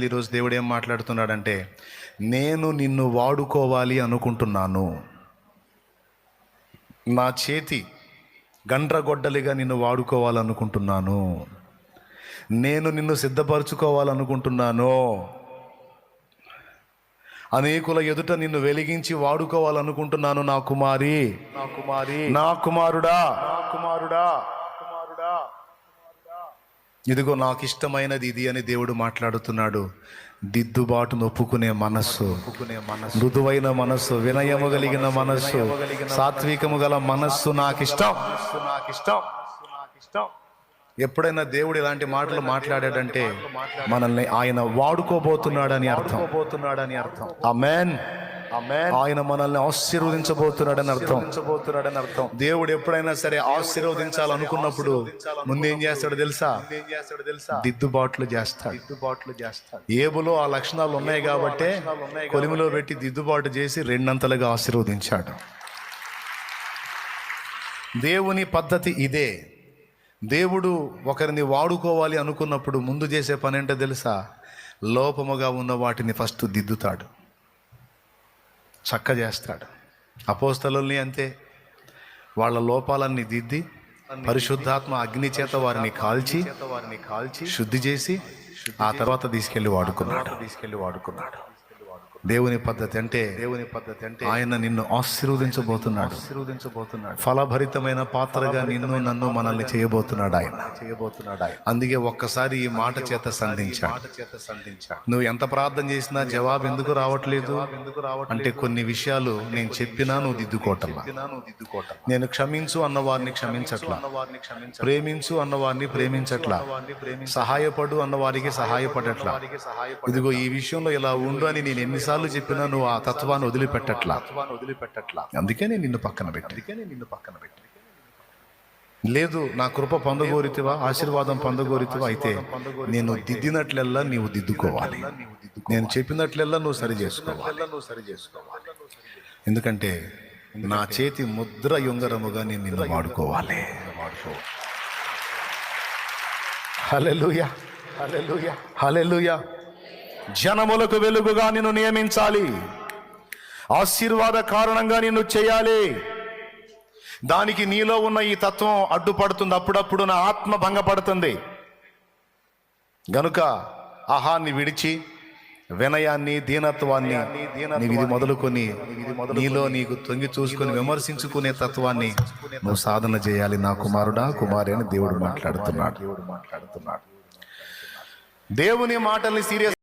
ఈరోజు దేవుడు ఏం మాట్లాడుతున్నాడంటే, నేను నిన్ను వాడుకోవాలి అనుకుంటున్నాను. నా చేతి గండ్రగొడ్డలిగా నిన్ను వాడుకోవాలనుకుంటున్నాను. నేను నిన్ను సిద్ధపరచుకోవాలనుకుంటున్నాను. అనేకుల ఎదుట నిన్ను వెలిగించి వాడుకోవాలనుకుంటున్నాను. నా కుమారి, నా కుమారి, నా కుమారుడా, నా కుమారుడా, కుమారుడా, ఇదిగో నాకు ఇష్టమైనది ఇది అని దేవుడు మాట్లాడుతున్నాడు. దిద్దుబాటును ఒప్పుకునే మనస్సు, మృదువైన మనస్సు, వినయము కలిగిన మనస్సు, సాత్వికము గల మనస్సు నాకు ఇష్టం. ఎప్పుడైనా దేవుడు ఇలాంటి మాటలు మాట్లాడాడంటే మనల్ని ఆయన వాడుకోబోతున్నాడని అర్థం. ఆమేన్. ఆయన మనల్ని ఆశీర్వదించబోతున్నాడని అర్థం. దేవుడు ఎప్పుడైనా సరే ఆశీర్వదించాలనుకున్నప్పుడు ముందేం చేస్తాడో తెలుసా? దిద్దుబాట్లు చేస్తాడు. ఏబులో ఆ లక్షణాలు ఉన్నాయి కాబట్టే కొలిమిలో పెట్టి దిద్దుబాటు చేసి రెండంతలుగా ఆశీర్వదించాడు. దేవుని పద్ధతి ఇదే. దేవుడు ఒకరిని వాడుకోవాలి అనుకున్నప్పుడు ముందు చేసే పని ఏంటో తెలుసా? లోపముగా ఉన్న వాటిని ఫస్ట్ దిద్దుతాడు, చక్క చేస్తాడు. అపోస్తలుల్ని అంతే, వాళ్ళ లోపాలన్నీ దిద్ది పరిశుద్ధాత్మ అగ్ని చేత వారిని కాల్చి శుద్ధి చేసి ఆ తర్వాత తీసుకెళ్ళి వాడుకున్నాడు. దేవుని పద్ధతి అంటే ఆయన నిన్ను ఆశీర్వదించబోతున్నాడు. ఫలభరితమైన పాత్రగా నిన్ను నన్ను మనల్ని చేయబోతున్నాడు ఆయన. అందుకే ఒక్కసారి ఈ మాట చేత సంధించాడు. నువ్వు ఎంత ప్రార్థన చేసినా జవాబు ఎందుకు రావట్లేదు అంటే కొన్ని విషయాలు నేను చెప్పినా నువ్వు దిద్దుకోవట్లా. నేను క్షమించు అన్నవారిని క్షమించట్లా, ప్రేమించు అన్నవారిని ప్రేమించట్లా, సహాయపడు అన్నవారికి సహాయపడట్లా. ఇదిగో ఈ విషయంలో ఇలా ఉండు అని నేను ఎన్నిసార్లు చెప్పినా నువ్వు ఆ తత్వాన్ని వదిలిపెట్టట్లా. అందుకే నేను నిన్ను పక్కన పెట్టి లేదు, నా కృప పొందగోరితివా, ఆశీర్వాదం పొందగోరితివా, అయితే నేను దిద్దినట్లెల్లా నీవు దిద్దుకోవాలి. నేను చెప్పినట్లెల్లా నువ్వు సరి చేసుకోవాలి. ఎందుకంటే నా చేతి ముద్ర యుంగరముగా నేను నిన్ను వాడుకోవాలి. హల్లెలూయా, హల్లెలూయా, హల్లెలూయా. జనములకు వెలుగుగా నిన్ను నియమించాలి, ఆశీర్వాద కారణంగా నిన్ను చేయాలి. దానికి నీలో ఉన్న ఈ తత్వం అడ్డుపడుతుంది. అప్పుడప్పుడు నా ఆత్మ భంగపడుతుంది. గనుక ఆహాన్ని విడిచి వినయాన్ని, దీనత్వాన్ని నీవు ఇది మొదలుకొని నీలో నీకు తొంగి చూసుకొని విమర్శించుకునే తత్వాన్ని నువ్వు సాధన చేయాలి. నా కుమారుడా, కుమారి అని దేవుడు మాట్లాడుతున్నాడు. దేవుని మాటల్ని సీరియస్